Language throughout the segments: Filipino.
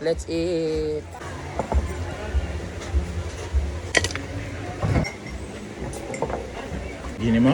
Let's eat. Gini mo?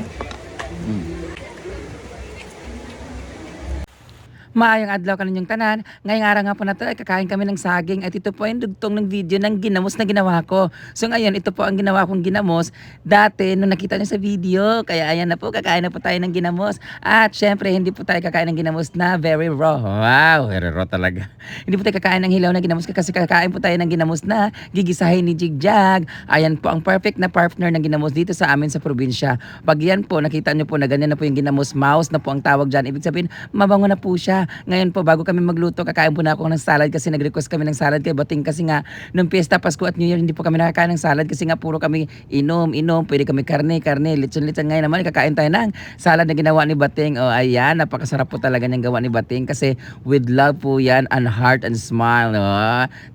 Maayong adlaw kaninyong tanan. Ngayong araw nga po na ito, kakain kami ng saging at ito po yung dugtong ng video ng ginamos na ginawa ko. So ngayon, ito po ang ginawa kong ginamos dati nung nakita niyo sa video. Kaya ayan na po, kakain na po tayo ng ginamos. At syempre, hindi po tayo kakain ng ginamos na very raw. Wow, very raw talaga. Hindi po tayo kakain ng hilaw na ginamos kasi kakain po tayo ng ginamos na gigisahin ni Jigjag. Ayan po ang perfect na partner ng ginamos dito sa amin sa probinsya. Pag yan po, nakita niyo po na ganyan na po yung ginamos, mouse na po ang tawag dyan. Ibig sabihin, mabango na po siya. Ngayon po, bago kami magluto, kakain po na ako ng salad kasi nag-request kami ng salad kay Bating kasi nga, nung Fiesta, Pasko at New Year, hindi po kami nakakain ng salad kasi nga puro kami inom, pwede kami karne, lechon. Ngayon naman, kakain tayo ng salad na ginawa ni Bating. Oh, ayan, napakasarap po talaga niyang gawa ni Bating kasi with love po yan and heart and smile. No?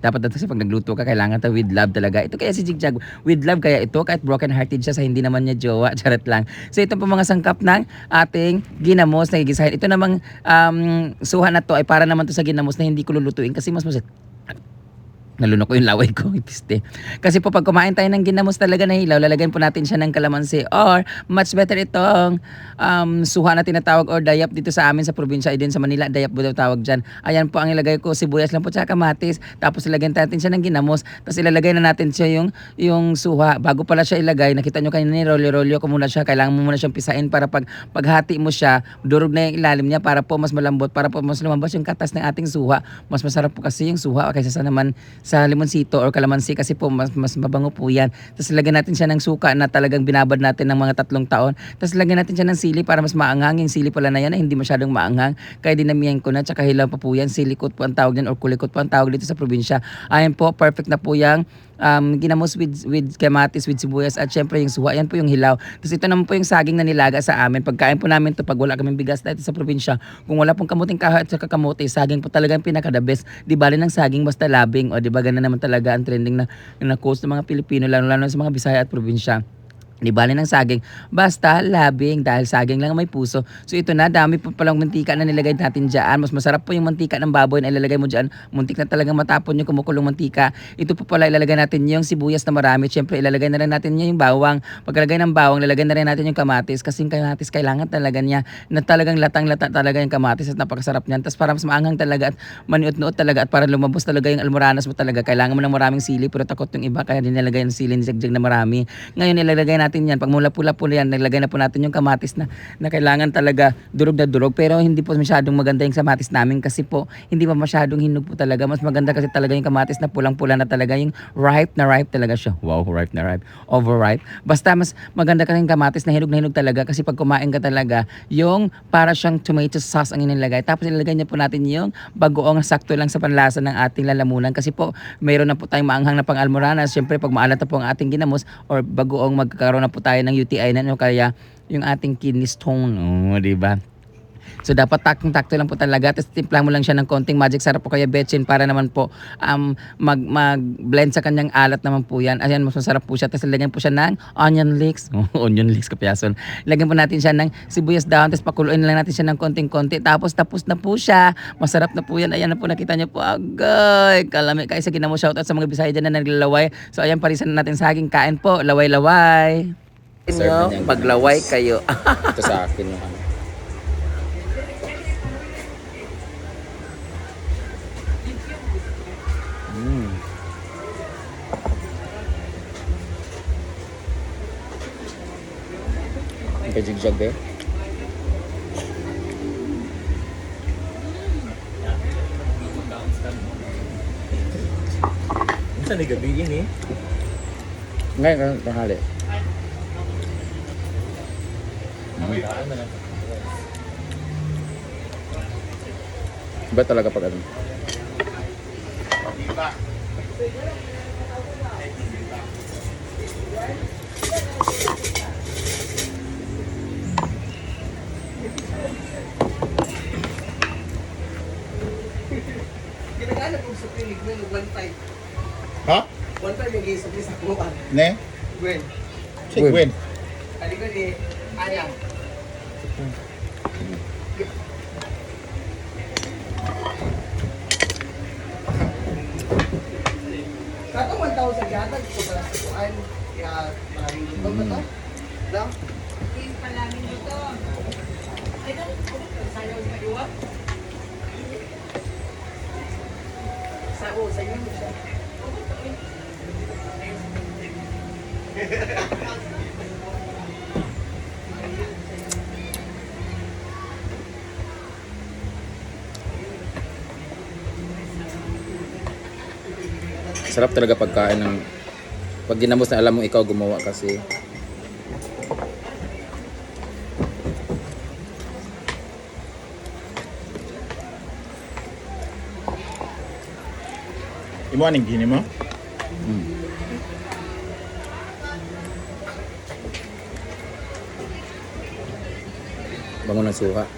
Dapat kasi pag nagluto ka, kailangan to with love talaga. Ito kaya si Jigjag, with love kaya ito, kahit broken hearted siya sa hindi naman niya jowa, charot lang. So ito po mga sangkap ng ating ginamos na gigisahin. Ito namang suha na to ay para naman to sa ginamos na hindi ko lulutuin kasi mas nalunok ko yung laway ko, ipiste. Kasi po pag kumain tayo ng ginamos talaga na hilaw, lalagyan po natin siya ng kalamansi or much better itong suha na tinatawag or dayap dito sa amin sa probinsya ay din sa Manila, dayap po daw tawag dyan. Ayan po ang ilagay ko, sibuyas lang po tsaka kamatis, tapos ilagyan natin siya ng ginamos, tapos ilalagay na natin siya yung suha. Bago pala siya ilagay, nakita nyo kanina, rolyo ko muna siya, kailangan mo muna siyang pisain para paghati mo siya, durog na yung ilalim niya para po mas malambot, para po mas lumabas yung katas ng ating suha. Mas masarap po kasi yung suha kaysa sa naman sa limonsito or kalamansi kasi po mas mabango po yan. Tapos lagyan natin siya ng suka na talagang binabad natin ng mga 3 taon. Tapos lagyan natin siya ng sili para mas maanghang. Yung sili pala na yan ay hindi masyadong maanghang. Kaya dinamihan ko na, tsaka hilaw pa po yan. Silikot po ang tawag yan or kulikot po ang tawag dito sa probinsya. Ayan po, perfect na po yung ginamos with kamatis, with sibuyas at syempre yung suha. Yan po yung hilaw. Tapos ito naman po yung saging na nilaga sa amin. Pagkain po namin to pag wala kaming bigas dito sa probinsya. Kung wala pong kamuting kahoy at saka kamote, saging po talaga yung pinaka-the best. Di bali ng saging basta labing. O di ba ganun naman talaga ang trending na coast ng mga Pilipino, lalo sa mga Bisaya at probinsya. Di bali ng saging, basta labing dahil saging lang may puso. So ito na, dami po palang mantika na nilagay natin dyan. Mas masarap po yung mantika ng baboy na ilalagay mo dyan. Muntik na talagang matapon yung kumukulong mantika. Ito po pala ilalagay natin yung sibuyas na marami. Siyempre ilalagay na rin natin yung bawang. Pagkalagay ng bawang, ilalagay na rin natin yung kamatis. Kasi yung kamatis kailangan talaga niya na talagang latang-lata talaga yung kamatis at napakasarap niyan. Tapos para mas maanghang talaga at maniut-nuot talaga at para lumabos talaga yung almoranas mo talaga. Kailangan mo ng maraming sili pero takot yung iba kaya dinalagay ng sili ni Jagjag na marami. Ngayon ilalagay natin yan. Pag mula pula yan, naglagay na po natin yung kamatis na kailangan talaga durog na durog. Pero hindi po masyadong maganda yung kamatis namin kasi po hindi pa masyadong hinog po talaga. Mas maganda kasi talaga yung kamatis na pulang-pula na talaga, yung ripe talaga siya. Wow, ripe na ripe. Overripe. Basta mas maganda kasi yung kamatis na hinog talaga kasi pag kumain ka talaga, yung para siyang tomato sauce ang inilagay. Tapos ilalagay niya po natin yung bagoong sakto lang sa panlasa ng ating lalamunan kasi po mayroon na po tayong maanghang na pang-almoranas. Siyempre pag maalat na po ang ating ginamos or bagoong magkakaroon na po tayo ng UTI na kaya yung ating kidney stone, di ba? So dapat taktong-takto lang po talaga. Tapos timpla mo lang siya ng konting magic sarap po kaya betchin para naman po mag-blend sa kanyang alat naman po yan. Ayan, mas masarap po siya. Tapos lagyan po siya ng onion leeks. Onion leeks kapiyason. Lagyan po natin siya ng sibuyas down. Tapos pakuluin lang natin siya ng konting-konti. Tapos tapos na po siya. Masarap na po yan. Ayan na po, nakita niyo po. Agay! Kalami. Kaya sa ginamo shoutout sa mga Bisaya dyan na naglalaway. So ayan, parisan na natin saging. Kain po. Laway-laway. Serve na niya. Paglaway kayo. Ito sa akin yung ano. Ang kajigjag eh. Saan na gabi yun eh? Ngayon, tanghali. Iba talaga pag ano. Ginagana kong sa clinic mo yung 1-5. Ha? 1-5 yung gisap sa kuha. Ne? Gwen. Si Gwen. Kali ko ni Anya. daw sa gatag ko para sa kuan. Kaya maraming luto ba to? No? Sa inyo mo siya. Sarap talaga pagkain ng pag ginamos na alam mo ikaw gumawa kasi. Imo aning gini mo? Bango ng suha.